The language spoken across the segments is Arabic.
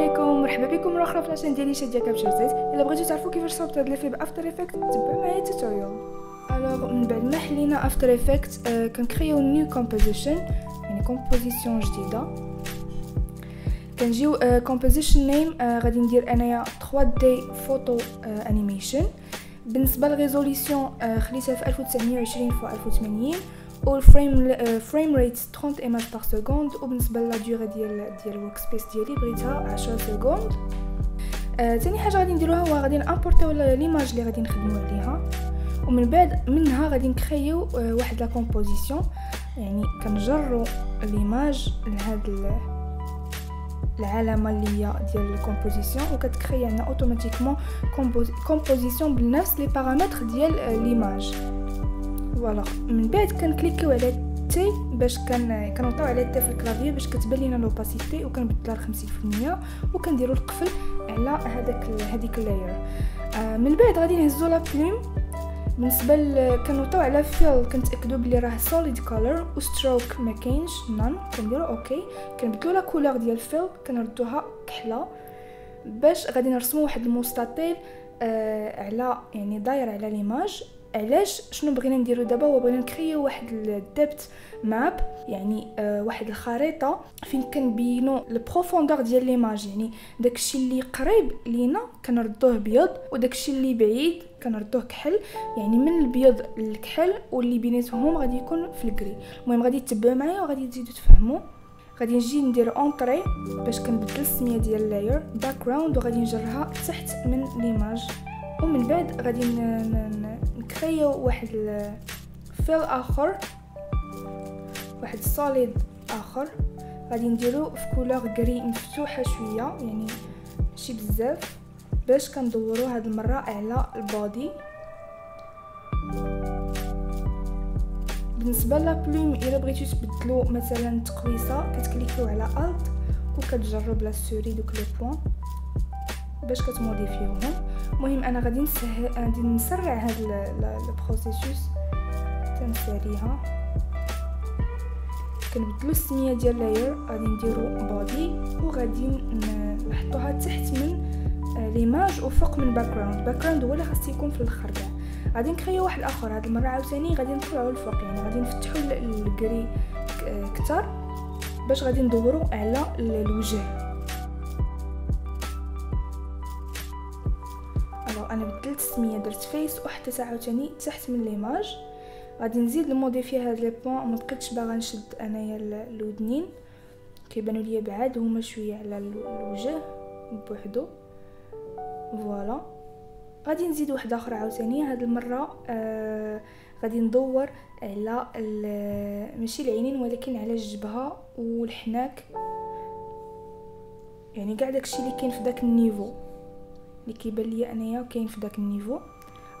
عليكم، مرحبا بكم مره اخرى في لاشين ديالي شاديه كابشرزيت. الا بغيتو تعرفوا كيفاش صاوبت هاد ليفي بافتر افكت تبعوا معايا التوتوريال. الوغ من بعد ما حلينا افتر افكت كنكريو نيو كومبوزيشن، يعني كومبوزيسيون جديده. كنجيو كومبوزيشن نيم غادي ندير انايا 3D فوتو انيميشن. بالنسبه للريزوليسيون خليتها في 1920 في 1080 والفريم ريت 30 ايماج بار سكوند. وبالنسبه لا ديوري ديال الورك سبيس ديالي بغيتها 10 سكوند. ثاني حاجه غادي نديروها هو غادي نامبورطيو ليماج اللي غادي نخدموا عليها، ومن بعد منها غادي نكريو واحد لا كومبوزيسيون، يعني كنجروا ليماج لهاد العلامه اللي هي ديال الكومبوزيسيون، وكتكري لنا اوتوماتيكمون كومبوزيسيون بنفس لي بارامتر ديال ليماج. فوالا من بعد كنكليكيو على تي باش كنوطيو على تي في الكلافيي باش كتبان لينا لوباسيتي، وكنبدلها ل 50% وكنديروا القفل على هذيك اللاير. من بعد غادي نهزو لا بلوم. بالنسبه كنوطيو على فيل كنتاكدوا بلي راه سوليد كولر وستروك ما كاينش نان، كنديروا اوكي. كنبدلوا لا كولور ديال الفيل كنردوها كحله باش غادي نرسموا واحد المستطيل على يعني داير على ليماج. علاش شنو بغينا نديرو دابا؟ هو بغينا نكريو واحد الدبت ماب، يعني واحد الخريطه فين كنبينوا البروفوندور ديال ليماج، يعني داكشي اللي قريب لينا كنردوه بيض وداكشي اللي بعيد كنردوه كحل، يعني من البيض للكحل واللي بيناتهم غادي يكون في الكري. المهم غادي تتبعوا معايا وغادي تزيدوا تفهموا. غادي نجي ندير اونطري باش كنبدل السميه ديال لاير باك جراوند وغادي نجرها تحت من ليماج. ومن بعد غادي نكريو واحد الفيل اخر، واحد السوليد اخر غادي نديرو في كولور غري مفتوحه شويه، يعني ماشي بزاف، باش كندورو هاد المره على البودي. بالنسبه لا بلوم الا بغيتو تبدلو مثلا تقويصه كتكليكيو على الت وكتجرب بلا سوري دوك لي بوين باش كتموديفيوهم. المهم انا غادي نسرع هذا البروسيسوس، تنساليها. كنبدلو السميه ديال لاير، غادي نديرو بودي وغادي نحطوها تحت من ليماج وفوق من باك جراوند هو اللي خاص يكون في الاخر كاع. غادي نكريو واحد اخر، هاد المره عاوتاني غادي نطلعو الفوق، يعني غادي نفتحو الكري كتر باش غادي ندورو على الوجه. انا بدلت السميه درت فيس وحطيتها عاوتاني تحت من ليماج. غادي نزيد نموديفي هاد لي بوين، ما بقيتش باغا نشد انايا الودنين كيبانوا ليا بعاد هما شويه على الوجه بوحدو. فوالا غادي نزيد واحد اخر عاوتاني، هاد المره غادي ندور على ماشي العينين ولكن على الجبهه والحناك، يعني كاع داكشي اللي كاين في داك النيفو اللي كيبان ليا انايا كاين في داك النيفو.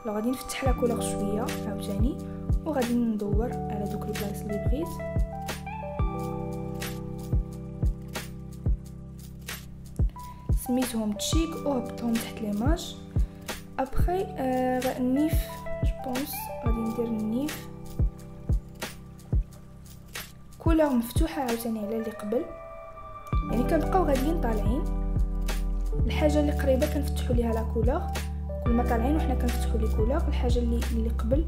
لا غادي نفتح لا كولور شويه عاوتاني وغادي ندور على دوك البلايص اللي بغيت. سميتهم تشيك وهبطهم تحت ليماج. ابخي النيف جو بونس غادي ندير النيف كولور مفتوحه عاوتاني على اللي قبل، يعني كنبقاو غاديين طالعين. الحاجه اللي قريبه كنفتحوا ليها لا كولور، كل ما طالعين وحنا كنفتحوا لي كولور. الحاجه اللي قبل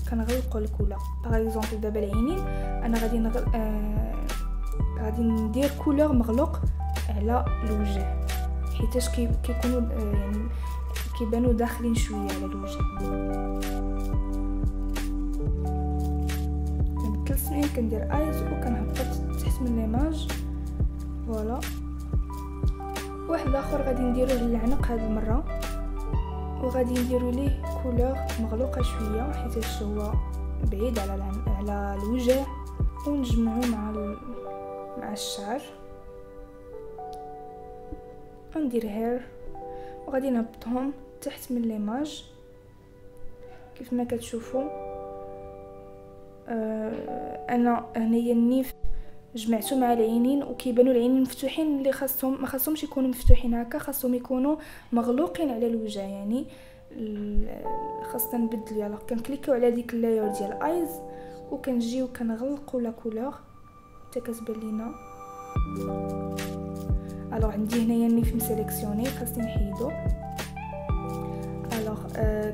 كنغلقوا الكولور. باغ اكزومبل دابا العينين انا غادي ندير كولور مغلوق على الوجه حيتاش كيكونوا يعني كيبانوا داخلين شويه على الوجه. كنبدل السنين كندير ايز وكنهبط تحت من ليماج. فوالا واحد اخر غادي نديروه للعنق هاد المره، وغادي نديرو ليه كولور مغلوقه شويه حيت هو بعيد على الوجه، ونجمعو مع الشعر. غندير هير وغادي نهبطهم تحت من ليماج كيف ما كتشوفوا. انا هنايا النيف جمعته مع العينين وكيبانوا العينين مفتوحين، اللي ما خاصهمش يكونوا مفتوحين هكا، خاصهم يكونوا مغلوقين على الوجه، يعني خاصنا نبدل. يلا كنكليكيو على ديك اللاير ديال ايز وكنجيو كنغلقوا لا كولور حتى كتبان لينا الوغ عندي هنايا النيف مسيليكسيوني خاصني نحيدو. الوغ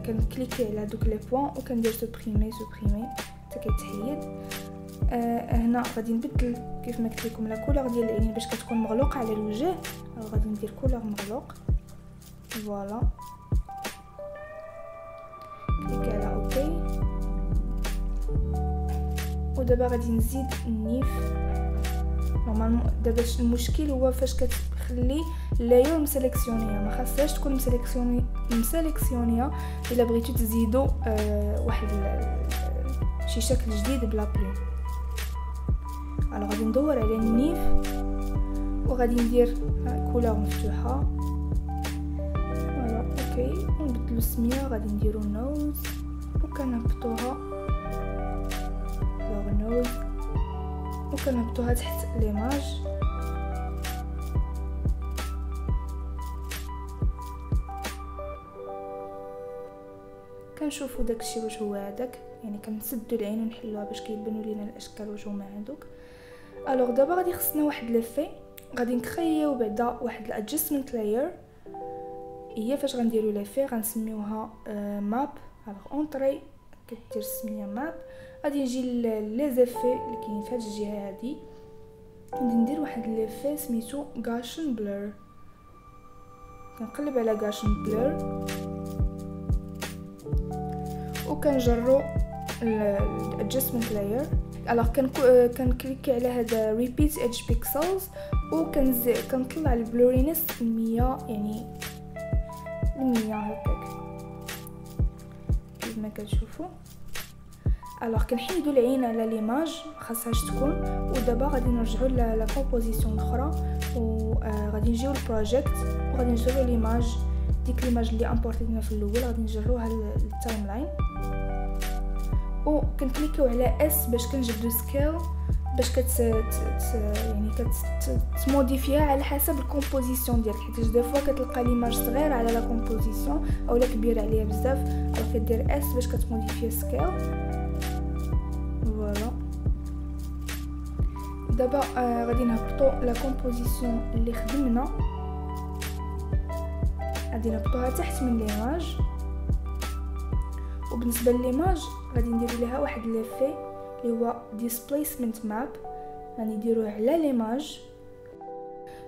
كنكليكي على دوك لي بوين وكندير سوبريمي حتى كيتحيد. هنا غادي نبدل كيف ما قلت لكم لا كولور ديال العينين باش كتكون مغلوقه على الوجه. غادي ندير كولور مغلوق. فوالا كليك على اوكي. ودابا غادي نزيد النيف. نورمالمون دابا المشكل هو فاش كتخلي لاير مسيليكسيونيه، ما خاصهاش تكون مسيليكسيونيه الا بغيتو تزيدوا واحد شي شكل جديد بلا بلون. غادي ندور على النيف وغادي ندير كولور مفتوحه. فوالا اوكي. ونبدلو السميه، غادي نديرو نوز وكنهبطوها لوغ نوز وكنهبطوها تحت ليماج. كنشوفوا داكشي واش هو هذاك، يعني كنسدوا العين ونحلوها باش كيبانوا لينا الاشكال واش هما هذوك. الوغ دابا غادي خصنا واحد لافي، غادي نكرييو بعدا واحد الادجستمنت لاير. هي فاش غنديروا لافي غنسميوها ماب. الوغ اونطري كدير السميه ماب. غادي نجي لي زيفي اللي كاين في هاد الجهه هادي، غادي ندير واحد لافي سميتو غاشن بلور. كنقلب على غاشن بلور وكنجرو الادجستمنت لاير. الوغ كنكليكي على هذا ريبيت ايدج بيكسلز وكنطلع البلورينس 100، يعني 100 هكاك كيف ما كتشوفوا. الوغ كنحيدوا العين على ليماج خاصهاش تكون. ودابا غادي نرجعوا لا كومبوزيسيون الاخرى وغادي نجيو للبروجيكت وغادي نجرو ليماج ديك ليماج اللي امبورتينا في الاول، غادي نجروها للتايم لاين وكنكليكيو على اس باش كنجبدو سكيل باش يعني كتموديفيها على حسب الكومبوزيسيون ديالك، حيت دي فوا كتلقى ليماج صغيره على لا كومبوزيسيون اولا كبيره عليها بزاف. الوغ كدير اس باش كتموديفي سكيل. فوالا دابا غادي نهبطوا لا كومبوزيسيون اللي خدمنا، غادي نهبطوها تحت من ليماج. وبالنسبه لليماج غادي نديروا ليها واحد لافي اللي هو displacement map. غادي نديروه على ليماج.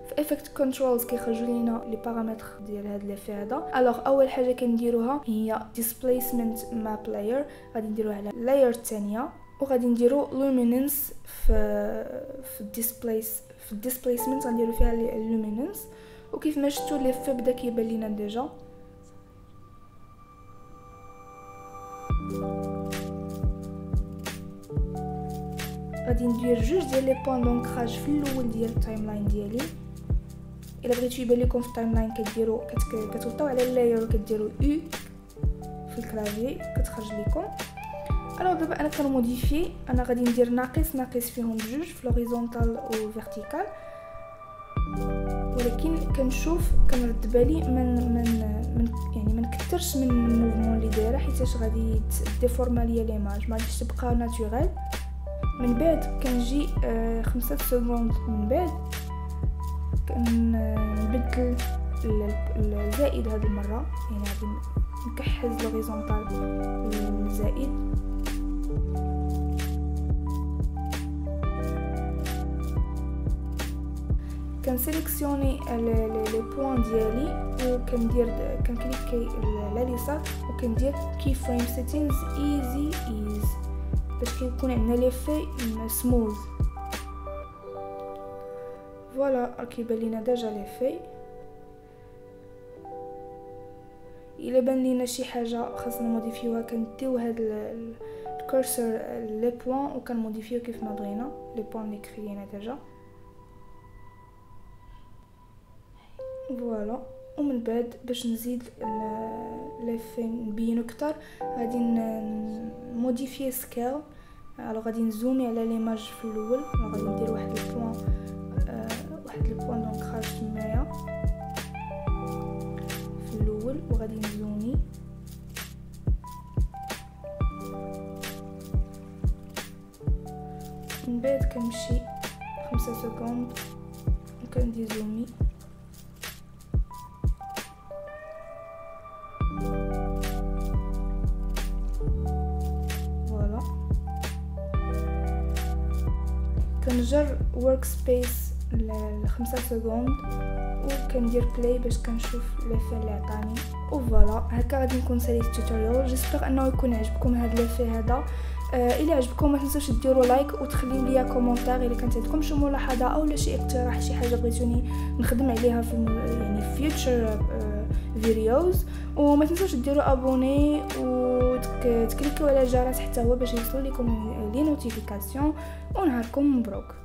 في effect controls كيخرجوا لينا لي بارامتر ديال هاد لافي هذا. الوغ اول حاجه كنديروها هي displacement map layer. غادي نديروها على لاير الثانيه وغادي نديرو luminance في displacement غنديرو فيها luminance. وكيف ما شفتوا لافي بدا كيبان لينا ديجا. غادي ندير جوج ديال لي بوين دونكراج في الاول ديال التايم لاين ديالي. الا بغيتو يبان لكم في التايم لاين كديروا كتوطاو على اللاير وكديروا او في الكلافي كتخرج لكم. الوغ دابا انا كنموديفي، انا غادي ندير ناقص فيهم بجوج في لوريزونتال و فيرتيكال، ولكن كنشوف كنرد بالي من يعني ما نكثرش من الموفمون اللي دايره حيتاش غادي ديفورما ليا ليماج، ما غاديش تبقى ناتوريل. من بعد كنجي 5 سكوند من بعد كنبدل الزائد هذه المره، يعني غادي نكحز لوريزونتال الزائد. كنسيليكسيوني لي بوين ديالي كنكليكي على اليسار وكندير كي فريم سيتينغز ايزي باش كيكون عندنا ليفي سموث. فوالا كيبان لينا ديجا ليفي. الا بان لينا شي حاجه خاصنا نموديفيوها كنديو هاد الكورسور لي بوين وكنموديفيو كيف ما بغينا لي بوين اللي كريينا ديجا. فوالا ومن بعد باش نزيد ليفي نبينو اكثر غادي نموديفي سكيل. غادي نزومي على ليماج في الاول، غادي ندير واحد البوين دونكراج تمايا في الاول وغادي نزومي. من بعد كنمشي 5 سكوند وكندير زومي كنجر ورك سبيس ل5 سكوند وكندير بلاي باش كنشوف لافي اللي عطاني. وفوالا هكا غادي نكون ساليت التوتوريال. جيسبر انه يكون عجبكم هذا لافي هذا. الى عجبكم ما تنسوش ديروا لايك وتخليو ليا كومونتير الا كانت عندكم شي ملاحظه او شي اقتراح، شي حاجه بغيتوني نخدم عليها في يعني فيوتشر فيديوز. وما تنسوش ديروا ابوني وتكليكوا على الجرس حتى هو باش يوصلوا لكم لي نوتيفيكاسيون. ونهاركم مبروك.